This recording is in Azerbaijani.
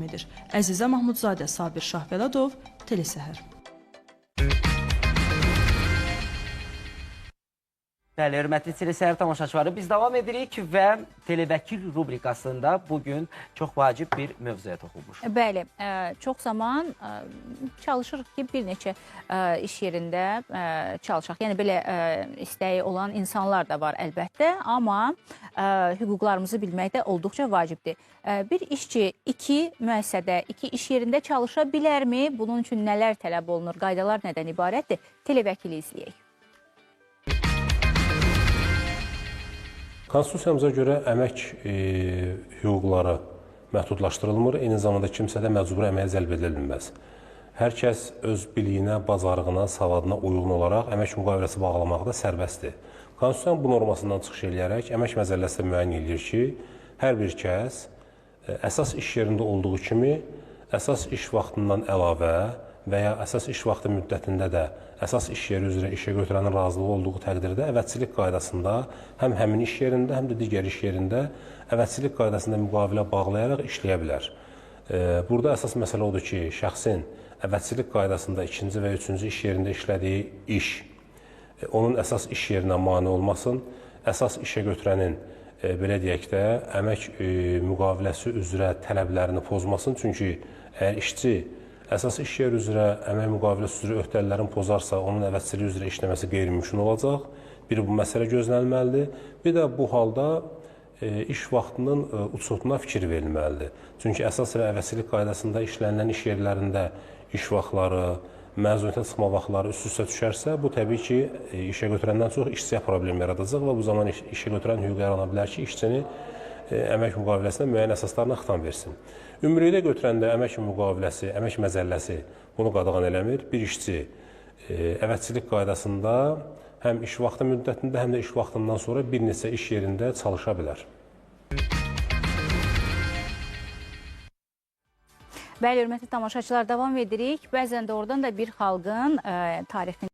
edir. Əzizə Mahmudzadə, Sabir Şahbəladov, Telesəhər. Bəli, hörmətli Telesəhər tamaşaçıları, biz davam edirik və televəkil rubrikasında bugün çox vacib bir mövzuya toxunmuş. Bəli, çox zaman çalışırıq ki, bir neçə iş yerində çalışaq. Yəni, belə istəyi olan insanlar da var əlbəttə, amma hüquqlarımızı bilmək də olduqca vacibdir. Bir işçi iki müəssisədə, iki iş yerində çalışa bilərmi? Bunun üçün nələr tələb olunur? Qaydalar nədən ibarətdir? Televəkili izləyək. Konstitusiyamıza görə əmək hüquqları məhdudlaşdırılmır, eyni zamanda kimsə də məcburi əməyə cəlb edilməz. Hər kəs öz biliyinə, bacarığına, savadına uyğun olaraq əmək müqaviləsi bağlamaqda sərbəstdir. Konstitusiyanın bu normasından çıxış edərək əmək məcəlləsi də müəyyən edir ki, hər bir kəs əsas iş yerində olduğu kimi əsas iş vaxtından əlavə və ya əsas iş vaxtı müddətində də əsas iş yeri üzrə işə götürənin razılığı olduğu təqdirdə əvəzçilik qaydasında həm həmin iş yerində, həm də digər iş yerində əvəzçilik qaydasında müqavilə bağlayaraq işləyə bilər. Burada əsas məsələ odur ki, şəxsin əvəzçilik qaydasında ikinci və üçüncü iş yerində işlədiyi iş onun əsas iş yerinə mane olmasın, əsas işə götürənin belə deyək də əmək müqaviləsi üzrə tələblərini pozmasın. Çünki əgər işçi əsas iş yeri üzrə əmək müqaviləsi üzrə öhdəliklərini pozarsa, onun əvəzçiliyi üzrə işləməsi qeyri-mümkün olacaq. Bir, bu məsələ gözlənilməlidir. Bir də bu halda iş vaxtının uçotuna fikir verilməlidir. Çünki əsas və əvəzçilik qaydasında işlənilən iş yerlərində iş vaxtları, məzuniyyətə çıxma vaxtları üst-üstə düşərsə, bu təbii ki, işə götürəndən çox işçiyə problem yaradacaq və bu zaman işə götürən hüquq yarana bilər ki, işçini əmək müqaviləsinə müəyyən əsaslarına xitam versin. Ümumilikdə götürəndə əmək müqaviləsi, əmək məcəlləsi bunu qadağan eləmir. Bir işçi əvəzçilik qaydasında həm iş vaxtı müddətində, həm də iş vaxtından sonra bir neçə iş yerində çalışa bilər. Bəli, hörmətli tamaşaçılar, davam edirik. Bəzən də oradan da bir xalqın tarixini